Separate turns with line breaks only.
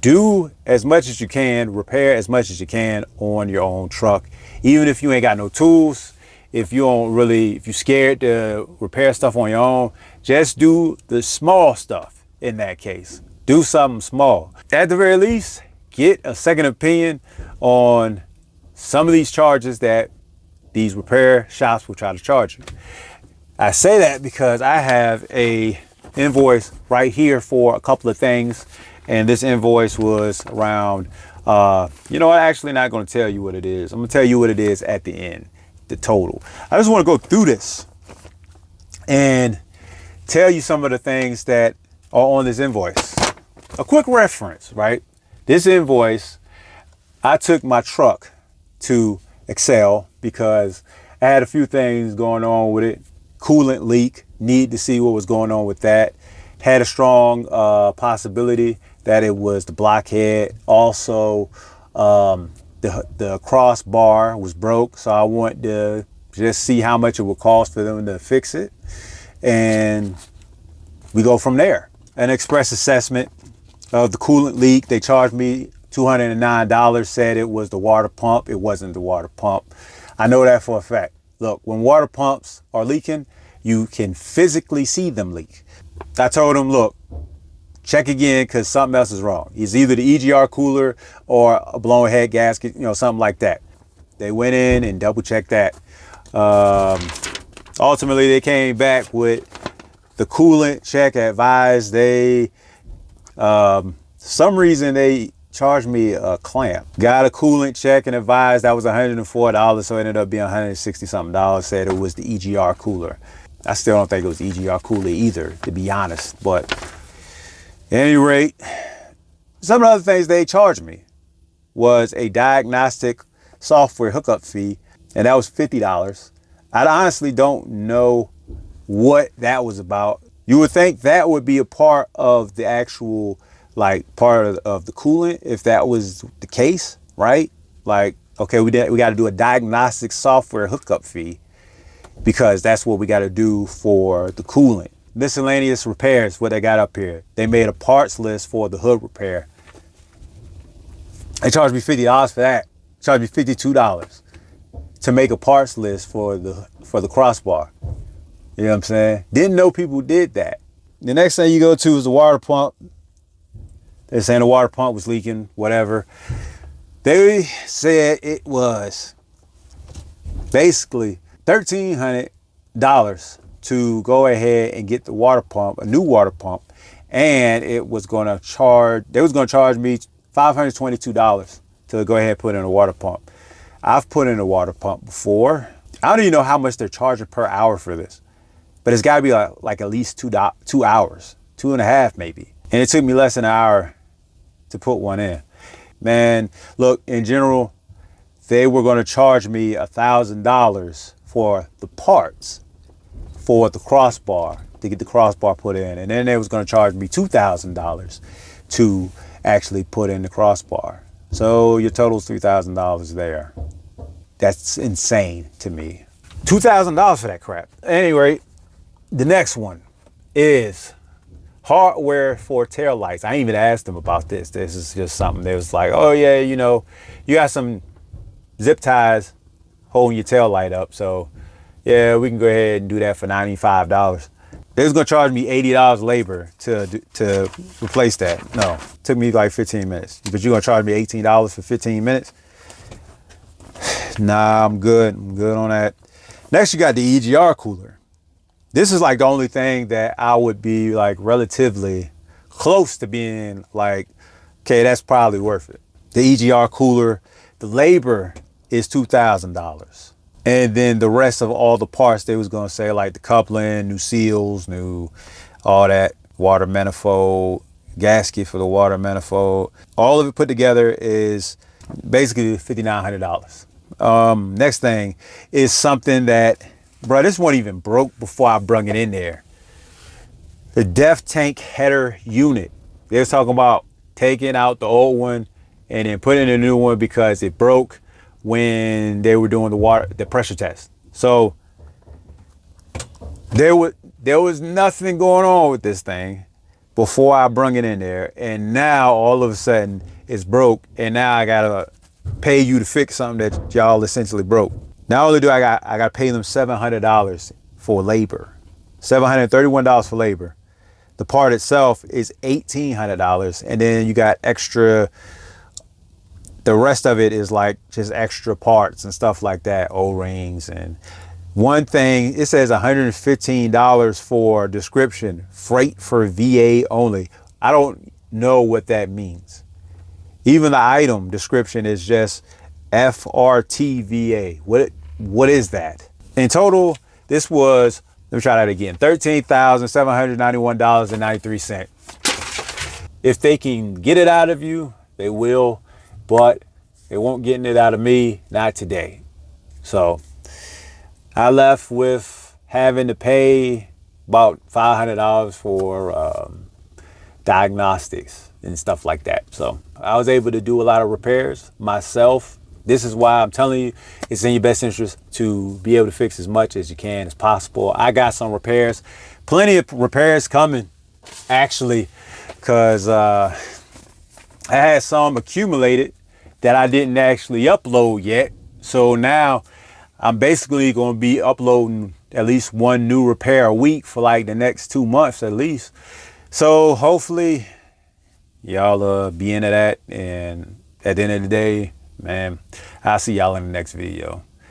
do as much as you can, repair as much as you can on your own truck. Even if you ain't got no tools, if you're scared to repair stuff on your own, just do the small stuff in that case. Do something small. At the very least, get a second opinion on some of these charges that these repair shops will try to charge you. I say that because I have a invoice right here for a couple of things, and this invoice was around, I'm actually not going to tell you what it is. I'm going to tell you what it is at the end, the total. I just want to go through this and tell you some of the things that are on this invoice. A quick reference, right? This invoice, I took my truck to Excel because I had a few things going on with it. Coolant leak, need to see what was going on with that. Had a strong possibility that it was the blockhead. Also, the crossbar was broke, so I wanted to just see how much it would cost for them to fix it, and we go from there. An express assessment of the coolant leak. They charged me $209, said it was the water pump. It wasn't the water pump. I know that for a fact. Look, when water pumps are leaking, you can physically see them leak. I told them, look, check again because something else is wrong. It's either the EGR cooler or a blown head gasket, something like that. They went in and double checked that. Ultimately, they came back with the coolant check advised. Some reason they charged me a clamp. Got a coolant check and advised that was $104, so it ended up being $160 something. Said it was the EGR cooler. I still don't think it was the EGR cooler either, to be honest. But at any rate, some of the other things they charged me was a diagnostic software hookup fee, and that was $50. I honestly don't know what that was about. You would think that would be a part of the actual part of the coolant if that was the case, right? Okay, we got to do a diagnostic software hookup fee because that's what we got to do for the coolant. Miscellaneous repairs, what they got up here. They made a parts list for the hood repair. They charged me $50 for that. Charged me $52 to make a parts list for the crossbar. You know what I'm saying? Didn't know people did that. The next thing you go to is the water pump. They're saying the water pump was leaking, whatever. They said it was basically $1,300 to go ahead and get the water pump, a new water pump, and they was going to charge me $522 to go ahead and put in a water pump. I've put in a water pump before. I don't even know how much they're charging per hour for this, but it's got to be like at least 2 hours, 2.5 maybe. And it took me less than an hour to put one in. Man, look, in general, they were going to charge me $1,000 for the parts for the crossbar, to get the crossbar put in. And then they was going to charge me $2,000 to actually put in the crossbar. So your total's $3,000 there. That's insane to me. $2,000 for that crap. Anyway, the next one is hardware for tail lights. I ain't even asked them about this. This is just something. They was like, oh yeah, you got some zip ties holding your tail light up. So yeah, we can go ahead and do that for $95. They was gonna charge me $80 labor to replace that. No, it took me like 15 minutes. But you're gonna charge me $18 for 15 minutes? Nah, I'm good. I'm good on that. Next, you got the EGR cooler. This is like the only thing that I would be like relatively close to being like, okay, that's probably worth it. The EGR cooler, the labor is $2,000. And then the rest of all the parts, they was gonna say like the coupling, new seals, new all that, water manifold, gasket for the water manifold. All of it put together is basically $5,900. Next thing is something that, bro, this one even broke before I brung it in there. The DEF tank header unit. They was talking about taking out the old one and then putting in a new one because it broke when they were doing the pressure test. So there was nothing going on with this thing. before I brung it in there, and now all of a sudden it's broke, and now I gotta pay you to fix something that y'all essentially broke. Not only do I gotta pay them $700 for labor, $731 for labor. The part itself is $1,800, and then you got extra. The rest of it is like just extra parts and stuff like that, O-rings. And one thing, it says $115 for description, freight for VA only. I don't know what that means. Even the item description is just FRTVA. What is that? In total, this was, let me try that again, $13,791.93. If they can get it out of you, they will, but they won't get it out of me, not today. So I left with having to pay about $500 for diagnostics and stuff like that. So I was able to do a lot of repairs myself. This is why I'm telling you, it's in your best interest to be able to fix as much as you can as possible. I got some repairs, plenty of repairs coming, actually, because I had some accumulated that I didn't actually upload yet. So now I'm basically going to be uploading at least one new repair a week for like the next 2 months at least. So hopefully y'all be into that. And at the end of the day, man, I'll see y'all in the next video.